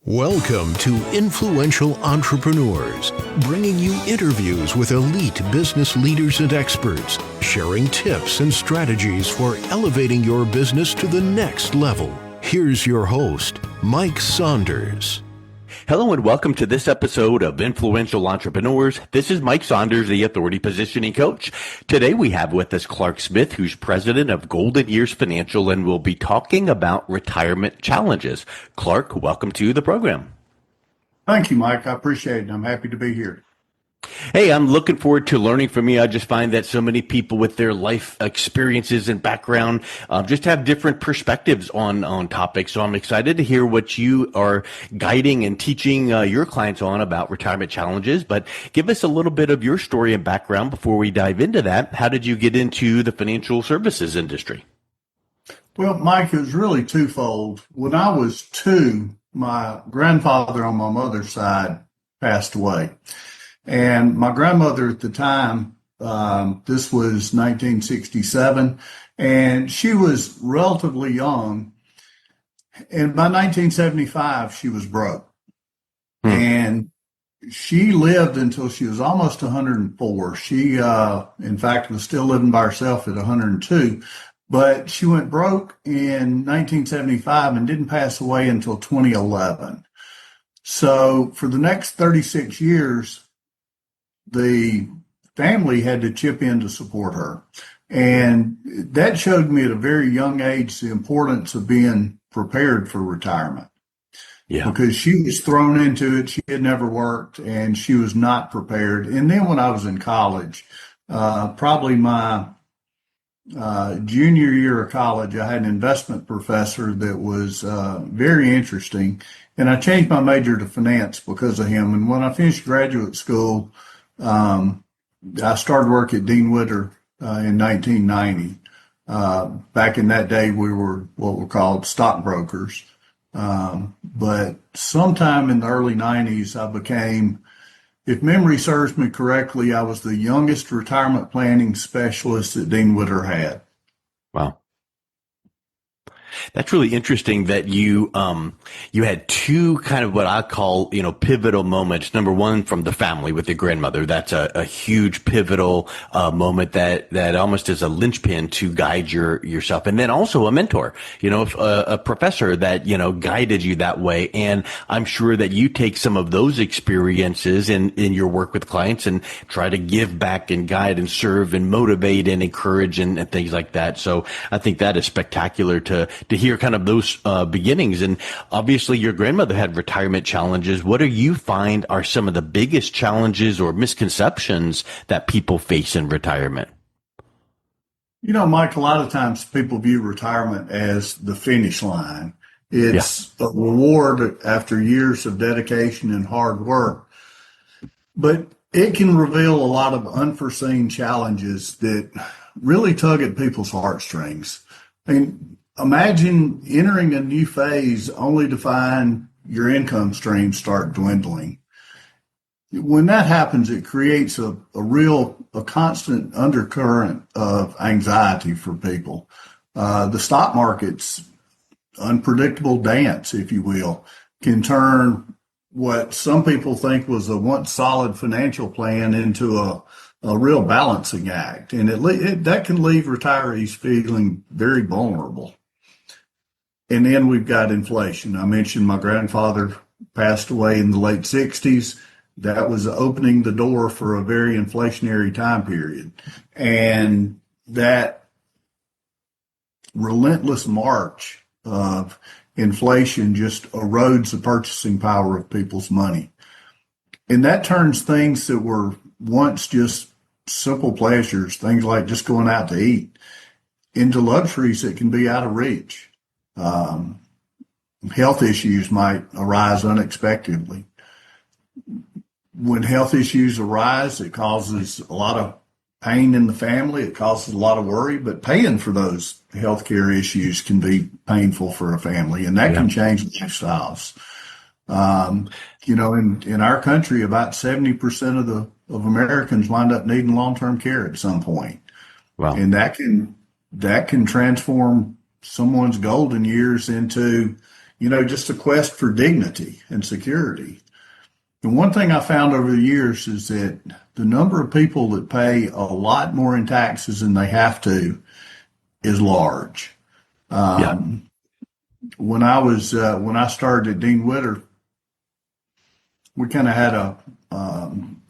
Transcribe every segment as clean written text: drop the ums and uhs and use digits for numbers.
Welcome to Influential Entrepreneurs, bringing you interviews with elite business leaders and experts, sharing tips and strategies for elevating your business to the next level. Here's your host, Mike Saunders. Hello and welcome to this episode of Influential Entrepreneurs. This is Mike Saunders, the Authority Positioning Coach. Today we have with us Clark Smith, who's president of Golden Years Financial, and we'll be talking about retirement challenges. Clark, welcome to the program. Thank you, Mike. I appreciate it. I'm happy to be here. Hey, I'm looking forward to learning from you. I just find that so many people with their life experiences and background just have different perspectives on topics. So I'm excited to hear what you are guiding and teaching your clients on about retirement challenges. But give us a little bit of your story and background before we dive into that. How did you get into the financial services industry? Well, Mike, it was really twofold. When I was 2, my grandfather on my mother's side passed away. And my grandmother at the time, this was 1967, and she was relatively young. And by 1975, she was broke. And she lived until she was almost 104. She, in fact, was still living by herself at 102. But she went broke in 1975 and didn't pass away until 2011. So for the next 36 years, the family had to chip in to support her. And that showed me at a very young age the importance of being prepared for retirement. Yeah. Because she was thrown into it. She had never worked and she was not prepared. And then when I was in college, probably my junior year of college, I had an investment professor that was very interesting. And I changed my major to finance because of him. And when I finished graduate school, I started work at Dean Witter in 1990. Back in that day, we were what were called stockbrokers. But sometime in the early 90s, I became, if memory serves me correctly, I was the youngest retirement planning specialist that Dean Witter had. Wow. That's really interesting that you had 2 kind of what I call, pivotal moments. Number one, from the family with your grandmother. That's a huge pivotal moment that almost is a linchpin to guide yourself. And then also a mentor, a professor that, guided you that way. And I'm sure that you take some of those experiences in your work with clients and try to give back and guide and serve and motivate and encourage and things like that. So I think that is spectacular to hear kind of those beginnings. And obviously your grandmother had retirement challenges. What do you find are some of the biggest challenges or misconceptions that people face in retirement? Mike, a lot of times people view retirement as the finish line. It's a reward after years of dedication and hard work. But it can reveal a lot of unforeseen challenges that really tug at people's heartstrings. Imagine entering a new phase only to find your income stream start dwindling. When that happens, it creates a constant undercurrent of anxiety for people. The stock market's unpredictable dance, if you will, can turn what some people think was a once solid financial plan into a real balancing act. And that can leave retirees feeling very vulnerable. And then we've got inflation. I mentioned my grandfather passed away in the late 60s. That was opening the door for a very inflationary time period. And that relentless march of inflation just erodes the purchasing power of people's money. And that turns things that were once just simple pleasures, things like just going out to eat, into luxuries that can be out of reach. Health issues might arise unexpectedly. When health issues arise, it causes a lot of pain in the family. It causes a lot of worry, but paying for those healthcare issues can be painful for a family, and that can change lifestyles. In our country, about 70% of Americans wind up needing long-term care at some point. Wow. And that can transform someone's golden years into just a quest for dignity and security. And one thing I found over the years is that the number of people that pay a lot more in taxes than they have to is large. Yeah. When I started at Dean Witter, we kind of had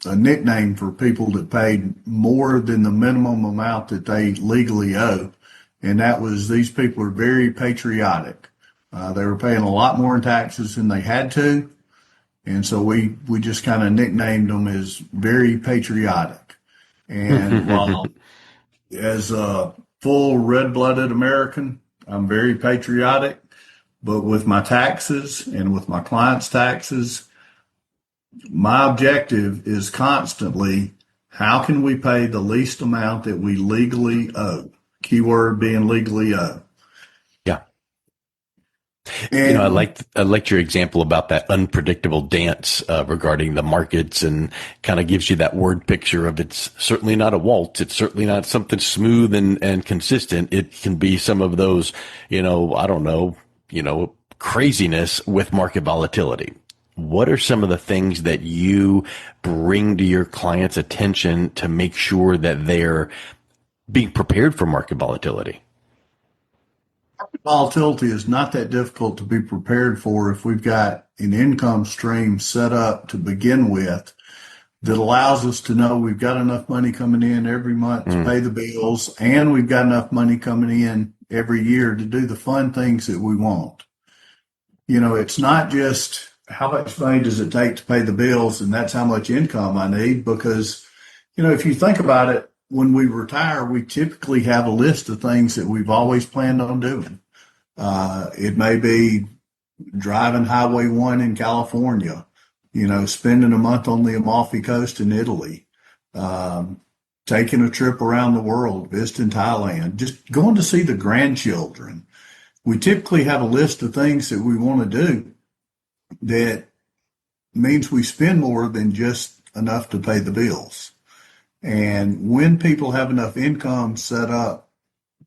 a nickname for people that paid more than the minimum amount that they legally owe, and that was these people are very patriotic. They were paying a lot more in taxes than they had to, and so we just kind of nicknamed them as very patriotic. And while as a full red-blooded American, I'm very patriotic, but with my taxes and with my clients' taxes, my objective is constantly how can we pay the least amount that we legally owe? Keyword being legally owe. Yeah. And I liked your example about that unpredictable dance regarding the markets, and kind of gives you that word picture of it's certainly not a waltz. It's certainly not something smooth and consistent. It can be some of those, I don't know, craziness with market volatility. What are some of the things that you bring to your clients' attention to make sure that they're being prepared for market volatility? volatility is not that difficult to be prepared for if we've got an income stream set up to begin with that allows us to know we've got enough money coming in every month to pay the bills, and we've got enough money coming in every year to do the fun things that we want. It's not just how much money does it take to pay the bills and that's how much income I need, because, if you think about it, when we retire, we typically have a list of things that we've always planned on doing. It may be driving Highway 1 in California, spending a month on the Amalfi Coast in Italy, taking a trip around the world, visiting Thailand, just going to see the grandchildren. We typically have a list of things that we want to do that means we spend more than just enough to pay the bills. And when people have enough income set up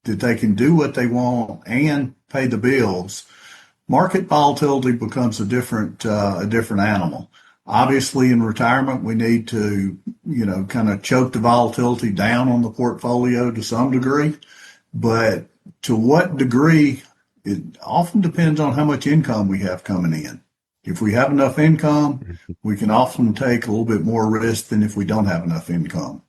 that they can do what they want and pay the bills, market volatility becomes a different animal. Obviously, in retirement, we need to, kind of choke the volatility down on the portfolio to some degree. But to what degree, it often depends on how much income we have coming in. If we have enough income, we can often take a little bit more risk than if we don't have enough income.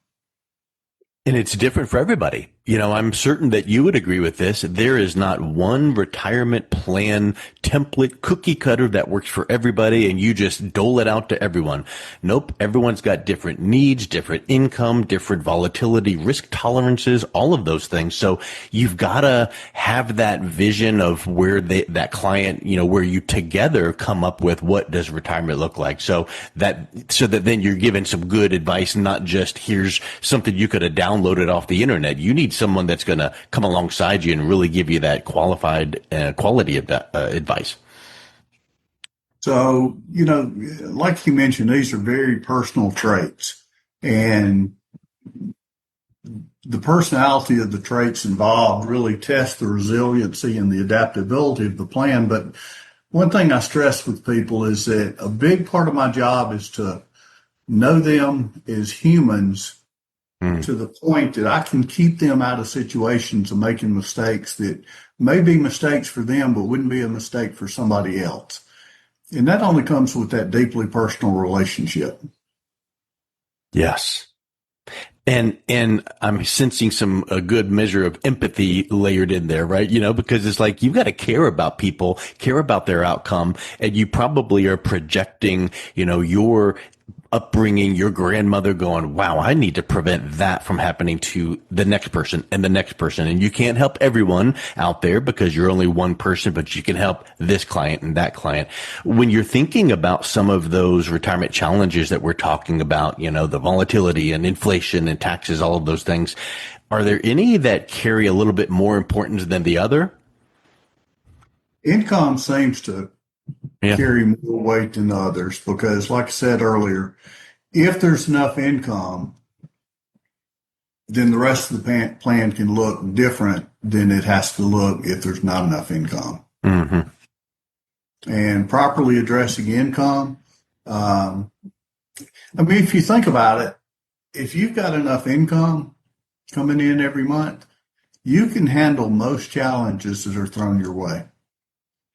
And it's different for everybody. I'm certain that you would agree with this. There is not one retirement plan template cookie cutter that works for everybody and you just dole it out to everyone. Nope. Everyone's got different needs, different income, different volatility, risk tolerances, all of those things. So you've got to have that vision of where that client, where you together come up with what does retirement look like. So that then you're given some good advice, not just here's something you could have downloaded off the internet. You need someone that's going to come alongside you and really give you that qualified quality of advice. So, like you mentioned, these are very personal traits, and the personality of the traits involved really test the resiliency and the adaptability of the plan. But one thing I stress with people is that a big part of my job is to know them as humans to the point that I can keep them out of situations of making mistakes that may be mistakes for them, but wouldn't be a mistake for somebody else. And that only comes with that deeply personal relationship. Yes. And I'm sensing a good measure of empathy layered in there, right? Because it's like you've got to care about people, care about their outcome, and you probably are projecting, your upbringing, your grandmother going, wow, I need to prevent that from happening to the next person and the next person. And you can't help everyone out there because you're only one person, but you can help this client and that client. When you're thinking about some of those retirement challenges that we're talking about, the volatility and inflation and taxes, all of those things, are there any that carry a little bit more importance than the other? Income seems to carry more weight than others because, like I said earlier, if there's enough income, then the rest of the plan can look different than it has to look if there's not enough income. Mm-hmm. and properly addressing income. If you think about it, if you've got enough income coming in every month, you can handle most challenges that are thrown your way.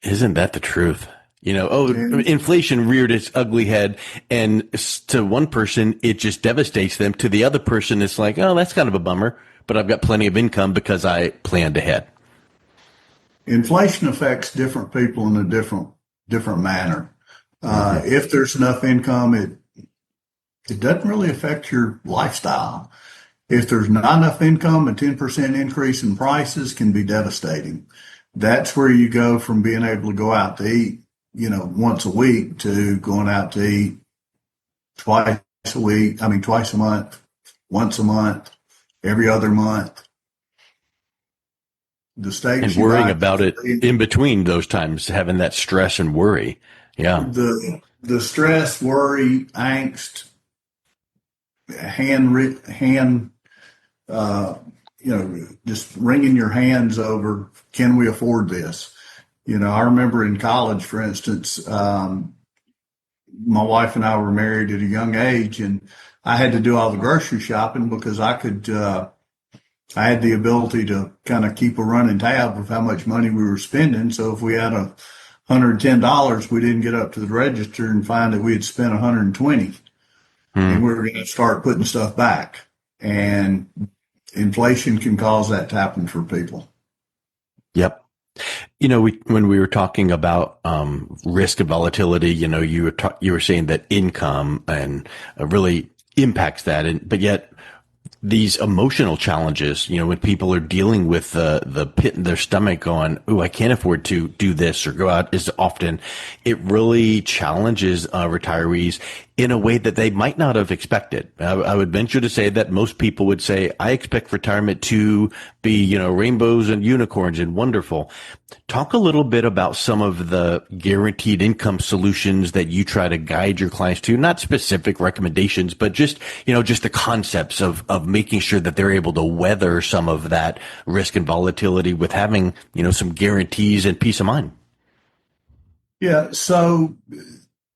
Isn't that the truth? And Inflation reared its ugly head, and to one person, it just devastates them. To the other person, it's like, oh, that's kind of a bummer, but I've got plenty of income because I planned ahead. inflation affects different people in a different manner. If there's enough income, it doesn't really affect your lifestyle. If there's not enough income, a 10% increase in prices can be devastating. That's where you go from being able to go out to eat, once a week to going out to eat twice a week. Twice a month, once a month, every other month. The And stakes you worrying rise about it in between those times, having that stress and worry. Yeah. the stress, worry, angst, hand just wringing your hands over, can we afford this? I remember in college, for instance, my wife and I were married at a young age, and I had to do all the grocery shopping because I had the ability to kind of keep a running tab of how much money we were spending. So if we had $110, we didn't get up to the register and find that we had spent 120, and we were going to start putting stuff back. And inflation can cause that to happen for people. Yep. When we were talking about risk and volatility, you were saying that income and really impacts that, but yet these emotional challenges, when people are dealing with the pit in their stomach going, "Oh, I can't afford to do this or go out as often," it really challenges retirees in a way that they might not have expected. I would venture to say that most people would say, I expect retirement to be, rainbows and unicorns and wonderful. Talk a little bit about some of the guaranteed income solutions that you try to guide your clients to, not specific recommendations, but just the concepts of making sure that they're able to weather some of that risk and volatility with having, some guarantees and peace of mind. Yeah. So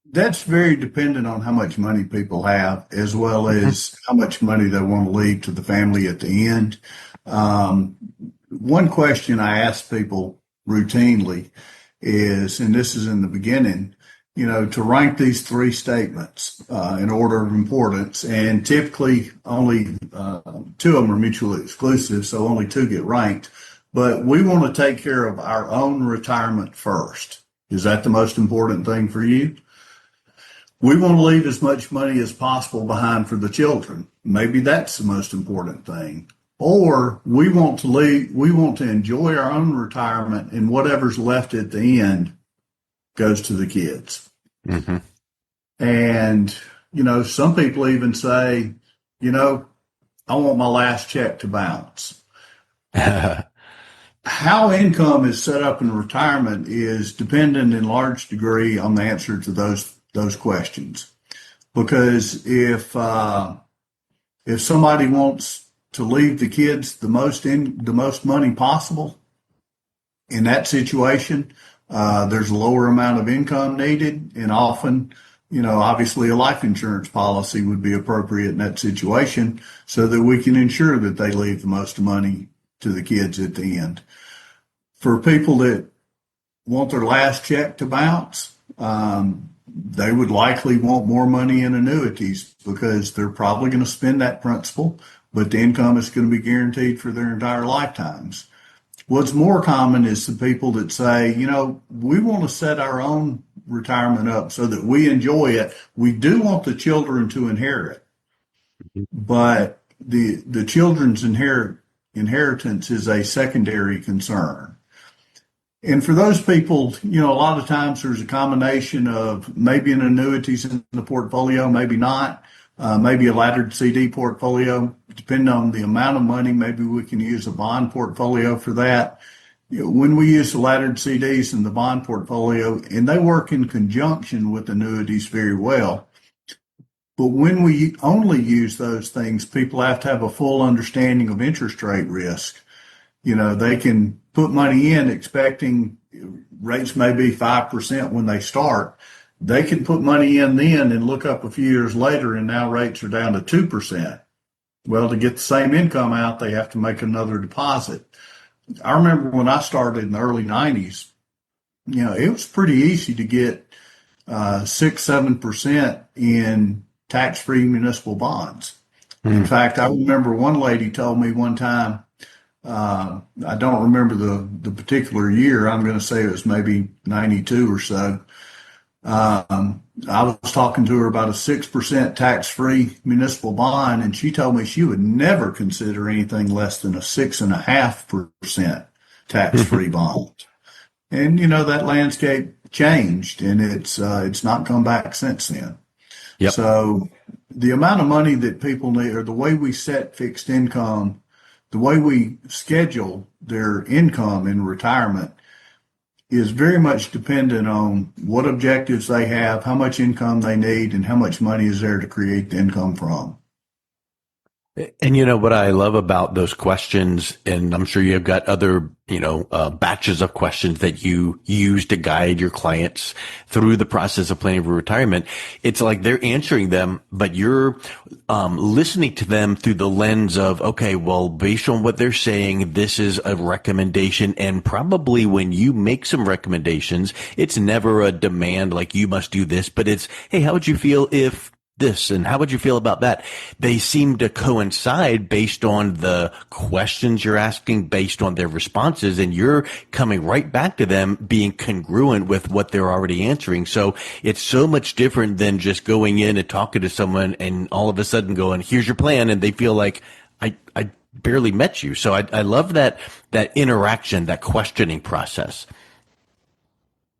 that's very dependent on how much money people have, as well as how much money they want to leave to the family at the end. One question I ask people routinely is, and this is in the beginning, to rank these three statements in order of importance. And typically only two of them are mutually exclusive, so only two get ranked. But we want to take care of our own retirement first. Is that the most important thing for you? We want to leave as much money as possible behind for the children. Maybe that's the most important thing. Or we want to enjoy our own retirement, and whatever's left at the end goes to the kids. Mm-hmm. And, some people even say, I want my last check to bounce. How income is set up in retirement is dependent in large degree on the answer to those questions. Because if somebody wants to leave the kids the most money possible, in that situation, there's a lower amount of income needed, and often, obviously a life insurance policy would be appropriate in that situation so that we can ensure that they leave the most money to the kids at the end. For people that want their last check to bounce, they would likely want more money in annuities because they're probably going to spend that principal, but the income is going to be guaranteed for their entire lifetimes. What's more common is the people that say, we want to set our own retirement up so that we enjoy it. We do want the children to inherit, but the children's inheritance is a secondary concern. And for those people, a lot of times there's a combination of maybe an annuities in the portfolio, maybe not, maybe a laddered CD portfolio, depending on the amount of money. Maybe we can use a bond portfolio for that. When we use the laddered CDs in the bond portfolio, and they work in conjunction with annuities very well. But when we only use those things, people have to have a full understanding of interest rate risk. They can put money in expecting rates may be 5% when they start. They can put money in then and look up a few years later, and now rates are down to 2%. Well, to get the same income out, they have to make another deposit. I remember when I started in the early 90s, it was pretty easy to get 6-7% in tax-free municipal bonds. In fact, I remember one lady told me one time, I don't remember the particular year. I'm going to say it was maybe 92 or so. I was talking to her about a 6% tax-free municipal bond, and she told me she would never consider anything less than a 6.5% tax-free bond. And that landscape changed, and it's not come back since then. Yep. So the amount of money that people need, or the way we set fixed income, the way we schedule their income in retirement, is very much dependent on what objectives they have, how much income they need, and how much money is there to create the income from. And what I love about those questions, and I'm sure you've got other, batches of questions that you use to guide your clients through the process of planning for retirement. It's like they're answering them, but you're listening to them through the lens of, okay, well, based on what they're saying, this is a recommendation. And probably when you make some recommendations, it's never a demand like you must do this, but it's, hey, how would you feel if this, and how would you feel about that? They seem to coincide based on the questions you're asking, based on their responses, and you're coming right back to them being congruent with what they're already answering. So it's so much different than just going in and talking to someone and all of a sudden going, here's your plan, and they feel like I barely met you. So I love that interaction, that questioning process.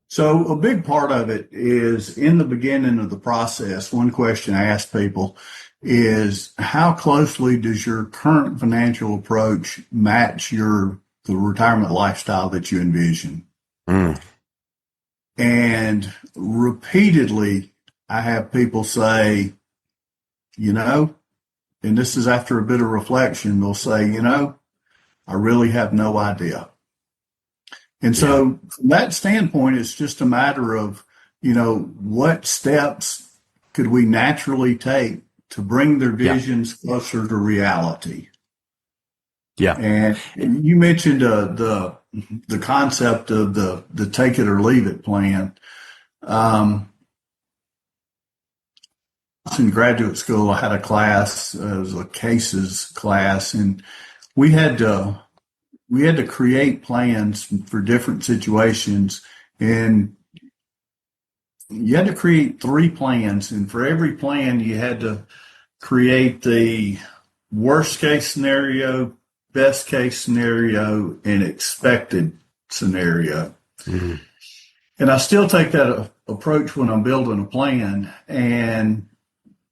So a big part of it is in the beginning of the process. One question I ask people is, how closely does your current financial approach match the retirement lifestyle that you envision? And repeatedly, I have people say, and this is after a bit of reflection, they'll say, I really have no idea. And so from that standpoint, it's just a matter of, what steps could we naturally take to bring their visions closer to reality? Yeah. And you mentioned the concept of the take it or leave it plan. In graduate school, I had a class, it was a cases class, and we had to create plans for different situations, and you had to create 3 plans. And for every plan, you had to create the worst case scenario, best case scenario, and expected scenario. Mm-hmm. And I still take that approach when I'm building a plan. And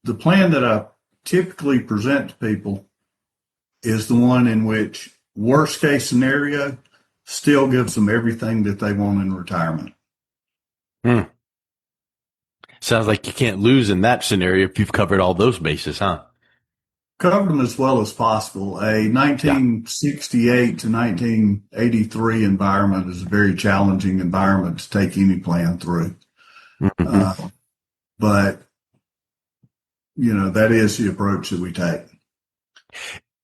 the plan that I typically present to people is the one in which worst case scenario still gives them everything that they want in retirement. Sounds like you can't lose in that scenario if you've covered all those bases, huh? Covered them as well as possible. A 1968 to 1983 environment is a very challenging environment to take any plan through. Mm-hmm. But, that is the approach that we take.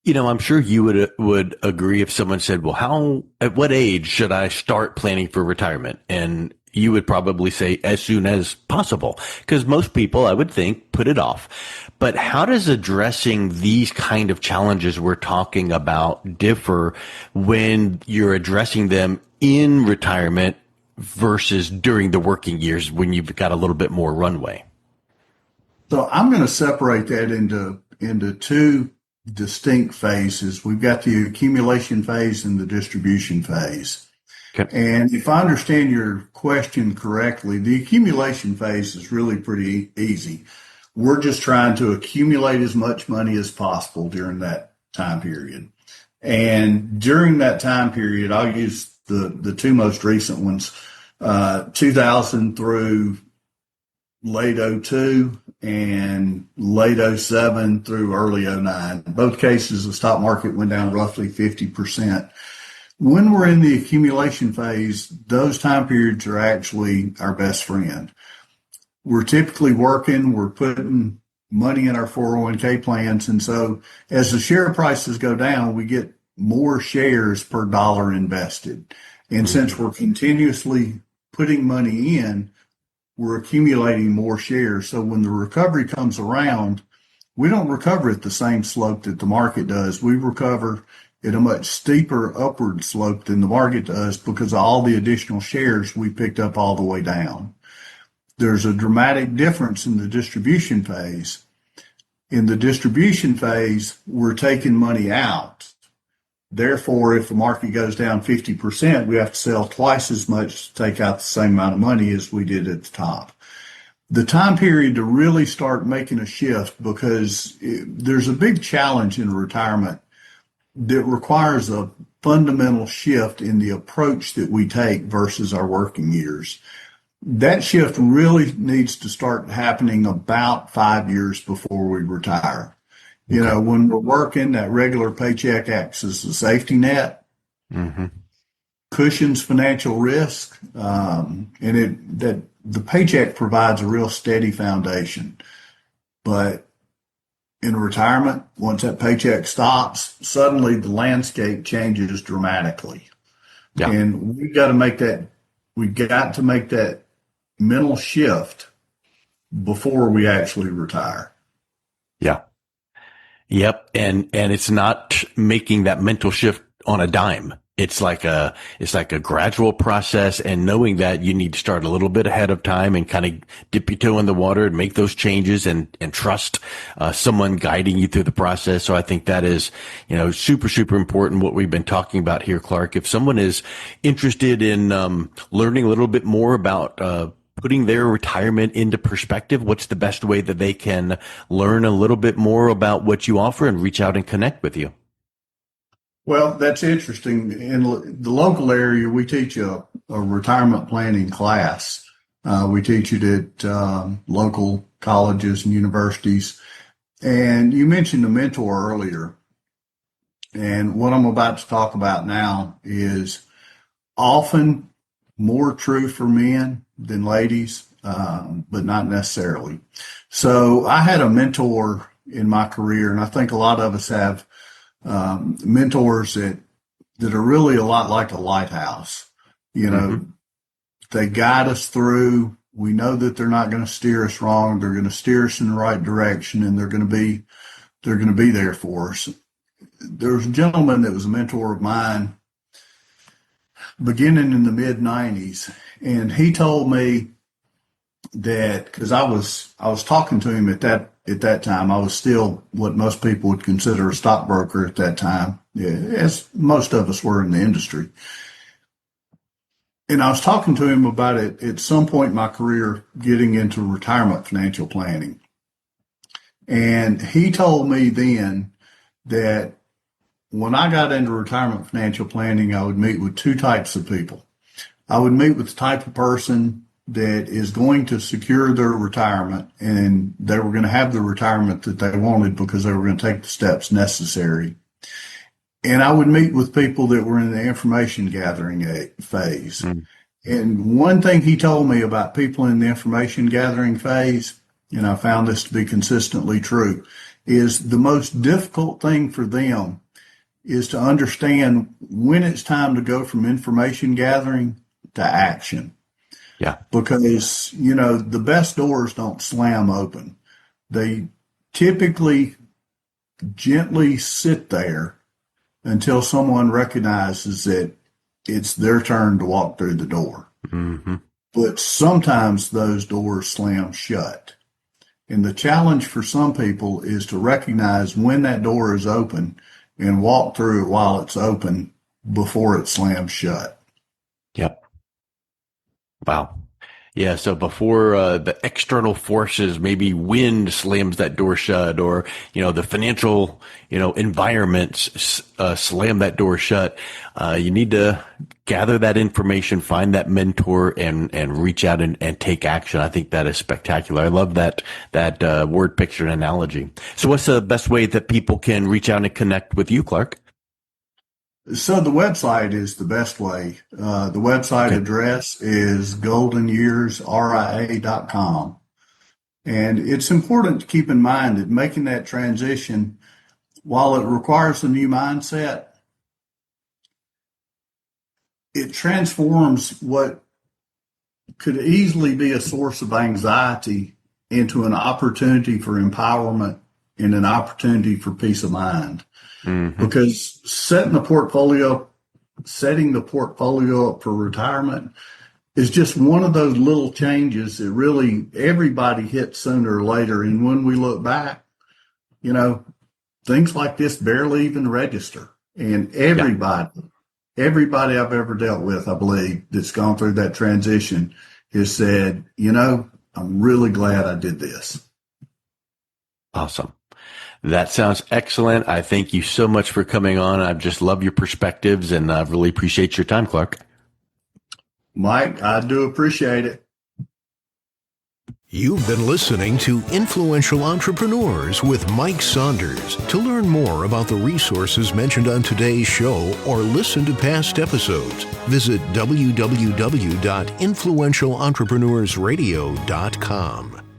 I'm sure you would agree if someone said, well, at what age should I start planning for retirement? And you would probably say as soon as possible, because most people, I would think, put it off. But how does addressing these kind of challenges we're talking about differ when you're addressing them in retirement versus during the working years when you've got a little bit more runway? So I'm going to separate that into 2 distinct phases. We've got the accumulation phase and the distribution phase. Okay. And if I understand your question correctly, the accumulation phase is really pretty easy. We're just trying to accumulate as much money as possible during that time period. And during that time period, I'll use the 2 most recent ones, 2000 through late 02 and late 07 through early 09. In both cases, the stock market went down roughly 50%. when we're in the accumulation phase, those time periods are actually our best friend. We're typically working, we're putting money in our 401k plans. And so as the share prices go down, we get more shares per dollar invested. And since we're continuously putting money in, we're accumulating more shares. So when the recovery comes around, we don't recover at the same slope that the market does. We recover at a much steeper upward slope than the market does because of all the additional shares we picked up all the way down. There's a dramatic difference in the distribution phase. In the distribution phase, we're taking money out. Therefore, if the market goes down 50%, we have to sell twice as much to take out the same amount of money as we did at the top. The time period to really start making a shift, because there's a big challenge in retirement that requires a fundamental shift in the approach that we take versus our working years. That shift really needs to start happening about 5 years before we retire. You know, when we're working, that regular paycheck acts as a safety net, cushions financial risk, and that the paycheck provides a real steady foundation. But in retirement, once that paycheck stops, suddenly the landscape changes dramatically. Yeah. And we got to make that mental shift before we actually retire. Yeah. Yep. And it's not making that mental shift on a dime. It's like a gradual process, and knowing that you need to start a little bit ahead of time and kind of dip your toe in the water and make those changes and trust someone guiding you through the process. So I think that is, super, super important what we've been talking about here, Clark. If someone is interested in learning a little bit more about putting their retirement into perspective, what's the best way that they can learn a little bit more about what you offer and reach out and connect with you? Well, that's interesting. In the local area, we teach a retirement planning class. We teach it at local colleges and universities. And you mentioned a mentor earlier. And what I'm about to talk about now is often more true for men than ladies, but not necessarily. So I had a mentor in my career, and I think a lot of us have mentors that are really a lot like a lighthouse. They guide us through. We know that they're not going to steer us wrong. They're going to steer us in the right direction, and they're going to be there for us. There was a gentleman that was a mentor of mine beginning in the mid 90s. And he told me that, because I was talking to him at that time, I was still what most people would consider a stockbroker at that time, as most of us were in the industry. And I was talking to him about it at some point in my career, getting into retirement financial planning. And he told me then that when I got into retirement financial planning, I would meet with two types of people. I would meet with the type of person that is going to secure their retirement, and they were going to have the retirement that they wanted because they were going to take the steps necessary. And I would meet with people that were in the information gathering phase. And one thing he told me about people in the information gathering phase, and I found this to be consistently true, is the most difficult thing for them is to understand when it's time to go from information gathering to action. Yeah. Because, the best doors don't slam open. They typically gently sit there until someone recognizes that it's their turn to walk through the door. But sometimes those doors slam shut. And the challenge for some people is to recognize when that door is open and walk through it while it's open before it slams shut. Yep. Wow. Yeah. So before the external forces, maybe wind slams that door shut, or, the financial, environments slam that door shut, you need to gather that information, find that mentor, and reach out and take action. I think that is spectacular. I love that word picture and analogy. So what's the best way that people can reach out and connect with you, Clark? So the website is the best way. The website address is goldenyearsria.com. And it's important to keep in mind that making that transition, while it requires a new mindset, it transforms what could easily be a source of anxiety into an opportunity for empowerment and an opportunity for peace of mind. Mm-hmm. Because setting the portfolio up for retirement is just one of those little changes that really everybody hits sooner or later. And when we look back, things like this barely even register. And everybody I've ever dealt with, I believe, that's gone through that transition has said, I'm really glad I did this. Awesome. That sounds excellent. I thank you so much for coming on. I just love your perspectives, and I really appreciate your time, Clark. Mike, I do appreciate it. You've been listening to Influential Entrepreneurs with Mike Saunders. To learn more about the resources mentioned on today's show or listen to past episodes, visit www.influentialentrepreneursradio.com.